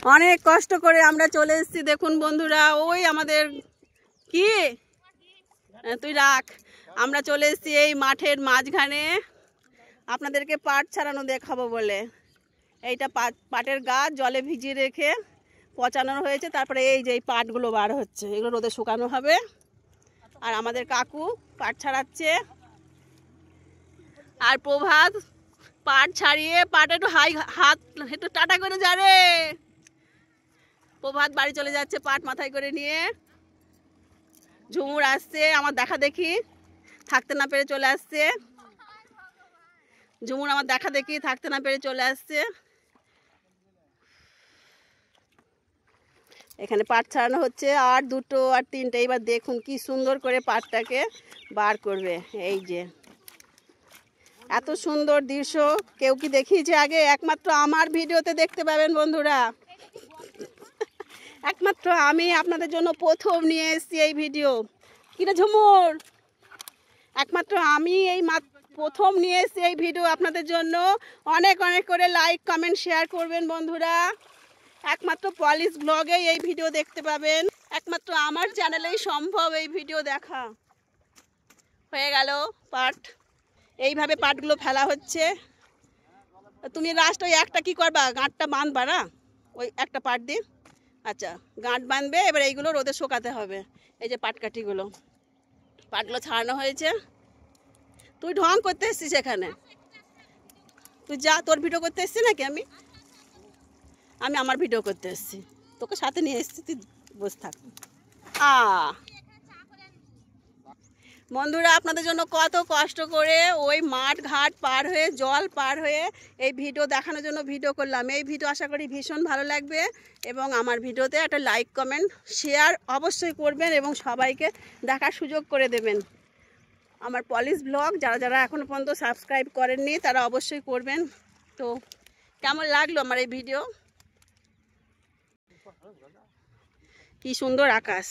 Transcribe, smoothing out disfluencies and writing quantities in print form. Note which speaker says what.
Speaker 1: অনেক কষ্ট করে আমরা চলে এসেছি। দেখুন বন্ধুরা, ওই আমাদের কি তুই রাখ, আমরা চলে এসেছি এই মাঠের মাঝখানে আপনাদেরকে পাট ছাড়ানো দেখাবো বলে। এইটা পাটের গাছ জলে ভিজিয়ে রেখে পচানো হয়েছে, তারপরে এই যে এই পাটগুলো বার হচ্ছে, এগুলো রোদে শুকানো হবে। আর আমাদের কাকু পাট ছাড়াচ্ছে, আর প্রভাত পাট ছাড়িয়ে পাট একটু হাত একটু টাটা করে যা রে। প্রভাত বাড়ি চলে যাচ্ছে পাট মাথায় করে নিয়ে। ঝুমুর আসছে আমার দেখা দেখি, থাকতে না পেরে চলে আসছে। ঝুমুর আমার দেখা দেখি থাকতে না পেরে চলে আসছে। এখানে পাট ছাড়ানো হচ্ছে, আর দুটো আর তিনটে। এবার দেখুন কি সুন্দর করে পাটটাকে বার করবে। এই যে এত সুন্দর দৃশ্য কেউ কি দেখিয়েছে আগে? একমাত্র আমার ভিডিওতে দেখতে পাবেন বন্ধুরা। একমাত্র আমি আপনাদের জন্য প্রথম নিয়ে এসেছি এই ভিডিও। কিনা ঝুমুর, একমাত্র আমি এই প্রথম নিয়ে এসেছি এই ভিডিও আপনাদের জন্য। অনেক অনেক করে লাইক কমেন্ট শেয়ার করবেন বন্ধুরা। একমাত্র পলিশ ব্লগেই এই ভিডিও দেখতে পাবেন, একমাত্র আমার চ্যানেলেই সম্ভব এই ভিডিও দেখা। হয়ে গেল পাট, এইভাবে পাটগুলো ফেলা হচ্ছে। তুমি লাস্ট ওই একটা কি করবা, গাঁটটা বাঁধবা না ওই একটা পাট দিয়ে? আচ্ছা, গাঁট বাঁধবে। এবার এইগুলো রোদে শুকাতে হবে। এই যে পাটকাঠিগুলো, পাটগুলো ছাড়ানো হয়েছে। তুই ঢং করতে এসছিস এখানে, তুই যা, তোর ভিডিও করতে এসছি নাকি? আমি আমার ভিডিও করতে এসছি, তোকে সাথে নিয়ে এসছি, তুই বসে থাক। বন্ধুরা, আপনাদের জন্য কত কষ্ট করে ওই মাঠ ঘাট পার হয়ে, জল পার হয়ে এই ভিডিও দেখানোর জন্য ভিডিও করলাম। এই ভিডিও আশা করি ভীষণ ভালো লাগবে, এবং আমার ভিডিওতে একটা লাইক কমেন্ট শেয়ার অবশ্যই করবেন এবং সবাইকে দেখার সুযোগ করে দেবেন। আমার পলিশ ব্লগ যারা যারা এখনও পর্যন্ত সাবস্ক্রাইব করেননি তারা অবশ্যই করবেন। তো কেমন লাগলো আমার এই ভিডিও? কি সুন্দর আকাশ।